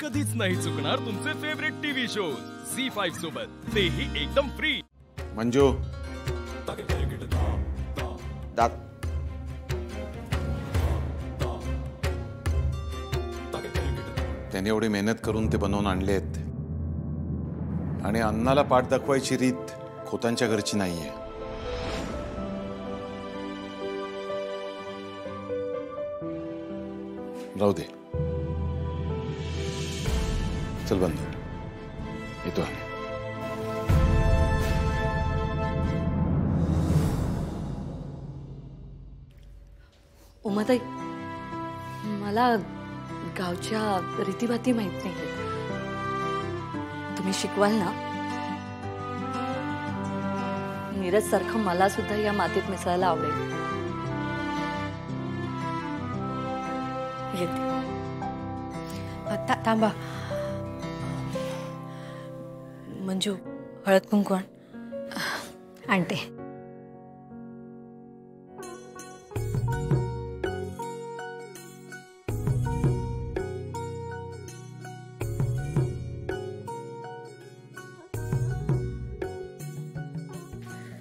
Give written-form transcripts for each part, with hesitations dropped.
कधीच नाही चुकणार तुमचे फेवरेट टीव्ही शोज झी5 सोबत, तेही एकदम फ्री। मंजू दात त्याने एवढी मेहनत करून ते बनवून आणलेत आणि अन्नाला पाठ दाखवायची रीत खोतांच्या घरची नाहीये। राहू दे, चल बंधू येतो आम्ही। उमाताई, मला गावच्या रीतीभाती माहित नाही, तुम्ही शिकवाल ना? नीरज सारखं मला सुद्धा या मातीत मिसळायला आवडेल। येते। थांबा, मंजू हळद कुंकू आणते।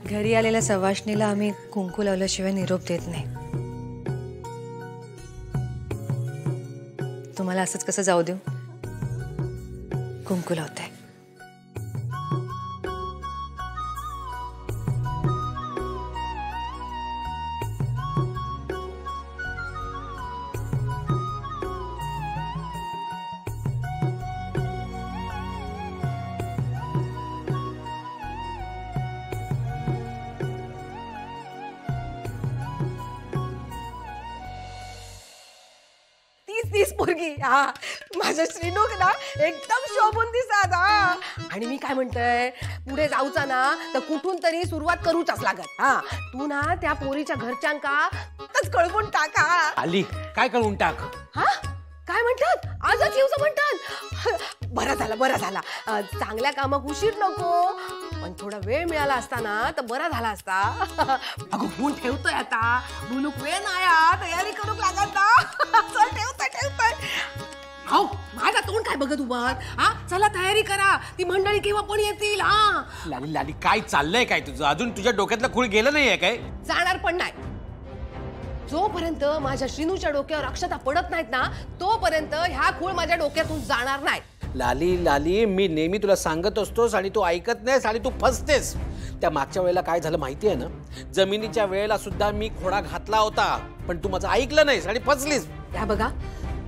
घरी आलेल्या सवाष्णीला आम्ही कुंकू लावल्याशिवाय निरोप देत नाही। तुम्हाला असंच कसं जाऊ देऊ? कुंकू लावते। तीस पोरगी हा माझ्या श्रीनूक ना एकदम शोभून दिसत हा। आणि मी काय म्हणतोय, पुढे जाऊचा ना तर कुठून तरी सुरुवात करूच लागत हा। तू ना त्या पोरीच्या घरच्यांका कळवून टाका। आली काय कळवून टाक? हा काय म्हणतात? आजच येऊच म्हणतात। बरं झाला चांगल्या कामाक उशीर नको, पण थोडा वेळ मिळाला असता ना तर बरा झाला असता। अगं फोन ठेवतोय आता, बोलूक वेळ नाही, तयारी करूक लागत ना। चल ठेवतोय। हो माझा तोंड काय बघत उभा हा? चला तयारी करा, ती मंडळी केव्हा पण येतील हा। लाली लाली काय चाललंय काय तुझं? अजून तुझ्या डोक्यातलं खूळ गेलं नाहीये काय? जाणार पण नाही। जोपर्यंत माझ्या श्रीनूच्या डोक्यावर अक्षता पडत नाहीत ना तोपर्यंत ह्या खूळ माझ्या डोक्यातून जाणार नाही। लाली लाली मी नेहमी तुला सांगत असतोस आणि तू ऐकत नाहीस आणि तू फसतेस। त्या मागच्या वेळेला काय झालं माहिती आहे ना? जमिनीच्या वेळेला सुद्धा मी खोडा घातला होता, पण तू माझं ऐकलं नाहीस आणि फसलीस। या बघा,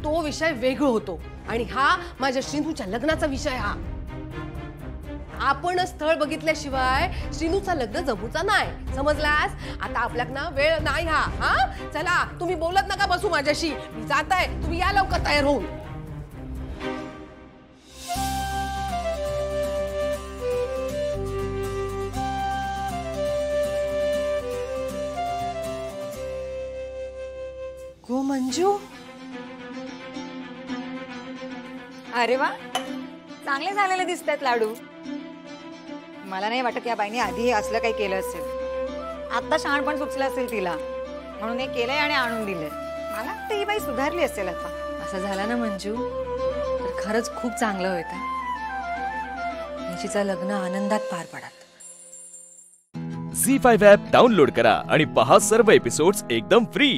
तो विषय वेगळा होतो आणि हा माझ्या श्रीनूच्या लग्नाचा विषय हा। आपण स्थळ बघितल्याशिवाय श्रीनूचं लग्न जमूचा नाही, समजलास? आता आपल्याक ना वेळ नाही हा। चला तुम्ही बोलत नका बसू माझ्याशी, मी जात आहे, तुम्ही या लवकर तयार होऊन। गो मंजू, अरे वा, चांगले झालेले दिसतात लाडू। मला नाही वाटत या बाईने आधी असलं काही केलं असेल। आता शहाणपण सुचलं असेल तिला, म्हणून हे केलंय आणि आणून दिलंय। मला वाटतं ही बाई सुधारली असेल आता। असं झालं ना मंजू तर खरंच खूप चांगलं होतं। निशीचं लग्न आनंदात पार पडत। झी5 ॲप डाउनलोड करा आणि पहा सर्व एपिसोड्स एकदम फ्री।